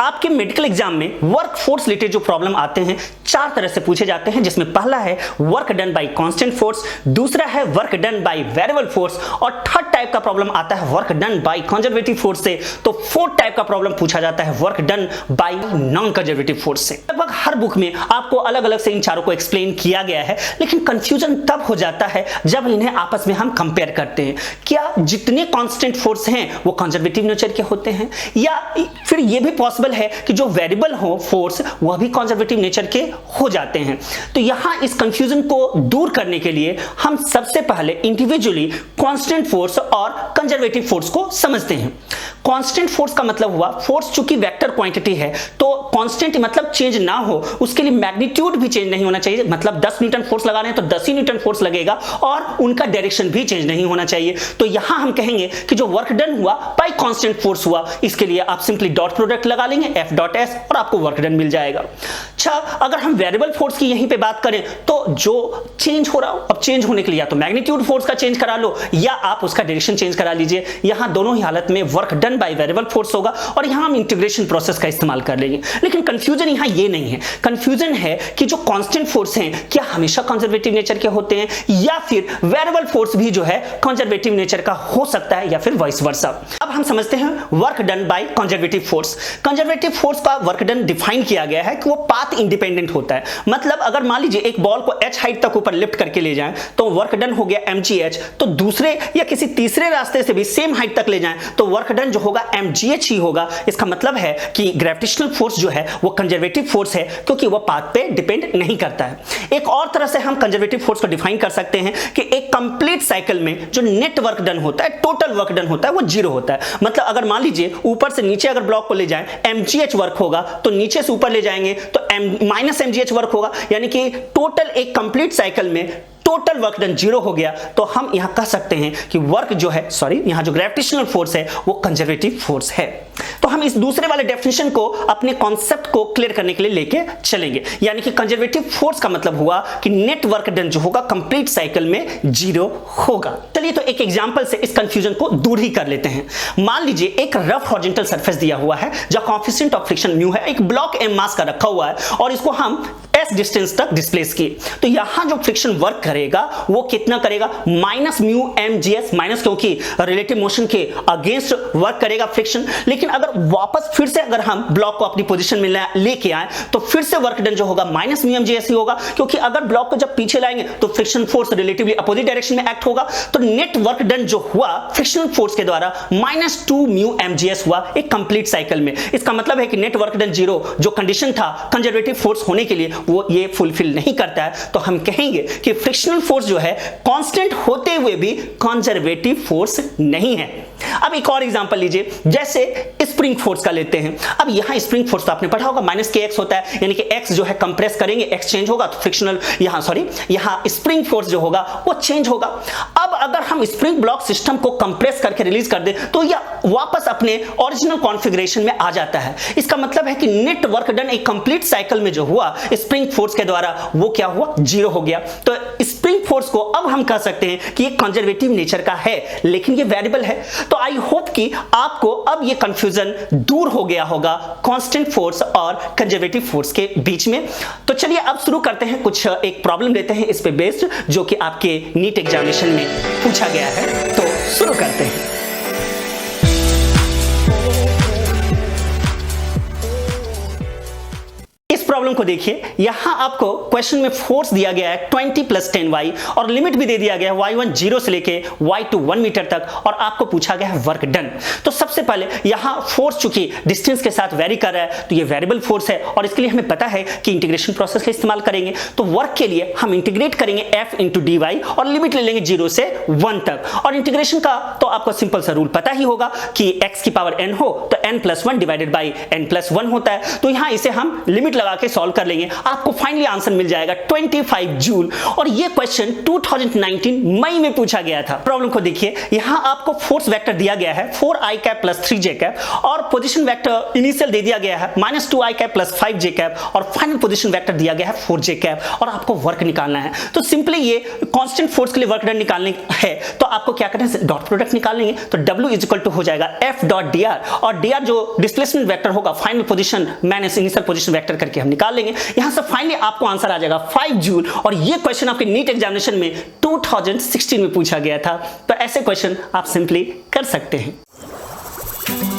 आपके medical exam में work force related जो प्रॉब्लम आते हैं चार तरह से पूछे जाते हैं, जिसमें पहला है work done by constant force, दूसरा है work done by variable force और थर्ड टाइप का प्रॉब्लम आता है work done by conservative force से। तो फोर्थ टाइप का प्रॉब्लम पूछा जाता है work done by non conservative force से। लगभग हर बुक में आपको अलग अलग से इन चारों को एक्सप्लेन किया गया है, लेकिन कंफ्यूजन तब हो जाता है जब इन्हें आपस में हम कंपेयर करते हैं। क्या जितने कांस्टेंट फोर्स हैं वो कंजर्वेटिव नेचर के होते हैं, या फिर यह भी पॉसिबल है कि जो वेरिएबल हो फोर्स वह भी कंजर्वेटिव नेचर के हो जाते हैं। तो यहां इस कंफ्यूजन को दूर करने के लिए हम सबसे पहले इंडिविजुअली कांस्टेंट फोर्स और कंजर्वेटिव फोर्स को समझते हैं। कांस्टेंट फोर्स का मतलब हुआ फोर्स चूंकि वेक्टर क्वांटिटी है, तो कांस्टेंट मतलब चेंज ना हो, उसके लिए मैग्नीट्यूड भी चेंज नहीं होना चाहिए। मतलब 10 न्यूटन फोर्स लगा रहे हैं तो 10 ही न्यूटन फोर्स लगेगा और उनका डायरेक्शन भी चेंज नहीं होना चाहिए। तो यहां हम कहेंगे कि जो वर्क डन हुआ बाय कांस्टेंट फोर्स हुआ, इसके लिए आप सिंपली डॉट प्रोडक्ट लगा लेंगे F डॉट S और आपको वर्क डन मिल जाएगा। अच्छा, अगर हम वेरिएबल फोर्स की यहीं पे बात करें तो जो चेंज हो रहा हो, अब चेंज होने के लिए या तो मैग्नीट्यूड फोर्स का चेंज करा लो या आप उसका डायरेक्शन चेंज करा लीजिए। यहां दोनों ही हालत में work done by variable force होगा और यहां हम इंटीग्रेशन प्रोसेस का इस्तेमाल कर लेंगे। लेकिन कंफ्यूजन यहां ये नहीं है, कंफ्यूजन है कि जो कांस्टेंट फोर्स हैं क्या हमेशा कंजर्वेटिव नेचर के होते हैं, या फिर वेरिएबल फोर्स भी जो है कंजर्वेटिव नेचर का हो सकता है, या फिर वाइस वर्सा। अब हम समझते हैं work done by conservative force. Conservative force का वर्क डन डिफाइन किया गया है कि वो पाथ इंडिपेंडेंट होता है। मतलब अगर मान लीजिए एक बॉल को h हाइट तक ऊपर लिफ्ट करके ले जाएं तो वर्क डन हो गया mgh, तो दूसरे या किसी तीसरे रास्ते से भी सेम हाइट तक ले जाएं तो वर्क डन जो होगा mgh ही होगा। इसका मतलब है कि ग्रेविटेशनल फोर्स जो है वो कंजर्वेटिव फोर्स है, क्योंकि वो पाथ पे डिपेंड नहीं करता है। एक और तरह से हम कंजर्वेटिव फोर्स को डिफाइन कर सकते हैं कि एक कंप्लीट साइकिल में जो नेट वर्क डन होता है, टोटल वर्क डन होता है, वो जीरो होता है। मतलब अगर मान लीजिए ऊपर से नीचे अगर ब्लॉक को ले जाएं mgh वर्क होगा, तो नीचे से ऊपर ले जाएंगे तो माइनस mgh वर्क होगा, यानी कि टोटल एक कंप्लीट साइकिल में टोटल वर्क डन जीरो हो गया। तो हम यहां कह सकते हैं कि वर्क जो है यहां जो ग्रेविटेशनल फोर्स है वो कंजर्वेटिव फोर्स है। तो हम इस दूसरे वाले डेफिनेशन को अपने कॉन्सेप्ट को क्लियर करने के लिए लेके चलेंगे, यानी कि कंजर्वेटिव फोर्स का मतलब हुआ कि नेट वर्क डन जो होगा कंप्लीट साइकिल में जीरो होगा। चलिए तो एक एग्जांपल से इस कंफ्यूजन को दूर ही कर लेते हैं। मान लीजिए एक रफ हॉरिजॉन्टल सरफेस दिया हुआ है जहां कोएफिशिएंट ऑफ फ्रिक्शन म्यू है, एक ब्लॉक m मास का रखा हुआ है और इसको हम s डिस्टेंस तक डिस्प्लेस किए। तो यहां जो फ्रिक्शन वर्क करेगा वो कितना करेगा, माइनस म्यू mgs, माइनस क्योंकि रिलेटिव मोशन के अगेंस्ट वर्क करेगा फ्रिक्शन। लेकिन अगर वापस फिर से अगर हम ब्लॉक को अपनी पोजीशन में लेके आए तो फिर से वर्क डन जो होगा माइनस म्यू mgs ही होगा, क्योंकि अगर ब्लॉक को जब पीछे लाएंगे तो friction force relatively opposite direction में एक्ट होगा। तो नेट वर्क डन जो हुआ फ्रिक्शनल फोर्स के द्वारा माइनस 2 म्यू mgs हुआ एक कंप्लीट साइकिल में। इसका मतलब है कि नेट वर्क डन जीरो जो कंडीशन था कंजर्वेटिव फोर्स होने के लिए वो ये फुलफिल नहीं करता है। तो हम कहेंगे कि फ्रिक्शनल फोर्स जो है कांस्टेंट होते हुए भी कंजर्वेटिव फोर्स नहीं है। अब एक और एग्जांपल लीजिए, जैसे स्प्रिंग फोर्स का लेते हैं। अब यहां स्प्रिंग फोर्स तो आपने पढ़ा होगा माइनस kx होता है, यानी कि x जो है कंप्रेस करेंगे x चेंज होगा तो फ्रिक्शनल यहां स्प्रिंग फोर्स जो होगा वो चेंज होगा। अब अगर हम स्प्रिंग ब्लॉक सिस्टम को कंप्रेस करके रिलीज कर दें तो यह वापस अपने ओरिजिनल कॉन्फ़िगरेशन में आ जाता है। इसका मतलब है कि नेट वर्क डन एक कंप्लीट साइकिल में जो हुआ स्प्रिंग फोर्स के द्वारा वो क्या हुआ, जीरो हो गया। तो स्प्रिंग फोर्स को अब हम कह सकते हैं कि ये कंजर्वेटिव नेचर का है, लेकिन ये वेरिएबल है। तो आई होप कि आपको अब ये कंफ्यूजन दूर हो गया होगा कांस्टेंट फोर्स और कंजर्वेटिव फोर्स के बीच में। तो चलिए अब शुरू करते हैं, कुछ एक प्रॉब्लम लेते हैं इस पे बेस्ड जो कि आपके नीट एग्जामिनेशन में पूछा गया है। तो शुरू करते हैं। प्रॉब्लम को देखिए, यहां आपको क्वेश्चन में फोर्स दिया गया है 20 + 10y और लिमिट भी दे दिया गया है y1 0 से लेके y2 1 मीटर तक और आपको पूछा गया है वर्क डन। तो सबसे पहले यहां फोर्स चूंकि डिस्टेंस के साथ वेरी कर रहा है तो ये वेरिएबल फोर्स है और इसके लिए हमें पता है कि इंटीग्रेशन प्रोसेस का इस्तेमाल करेंगे। तो वर्क के लिए हम इंटीग्रेट करेंगे f × dy और लिमिट ले लेंगे 0 से 1 तक। और इंटीग्रेशन का तो आपको सिंपल सा रूल पता ही होगा कि x की पावर n हो तो n + 1 / n + 1 होता है। तो यहां इसे हम लिमिट लगा के के सॉल्व कर लेंगे आपको फाइनली आंसर मिल जाएगा 25 जूल। और ये क्वेश्चन 2019 मई में पूछा गया था। प्रॉब्लम को देखिए, यहां आपको फोर्स वेक्टर दिया गया है 4i cap plus 3j cap और पोजीशन वेक्टर इनिशियल दे दिया गया है -2i cap plus 5j cap और फाइनल पोजीशन वेक्टर दिया गया है 4j कैप और आपको वर्क निकालना है। तो सिंपली ये कांस्टेंट फोर्स के लिए वर्क डन निकालने है तो आपको क्या करना है, डॉट प्रोडक्ट निकाल लेंगे। तो W इज इक्वल टू हो जाएगा F डॉट dr और dr जो डिस्प्लेसमेंट वेक्टर होगा final position minus initial position vector करके हम निकाल लेंगे। यहां से फाइनली आपको आंसर आ जाएगा 5 जूल। और ये क्वेश्चन आपके नीट एग्जामिनेशन में 2016 में पूछा गया था। तो ऐसे क्वेश्चन आप सिंपली कर सकते हैं।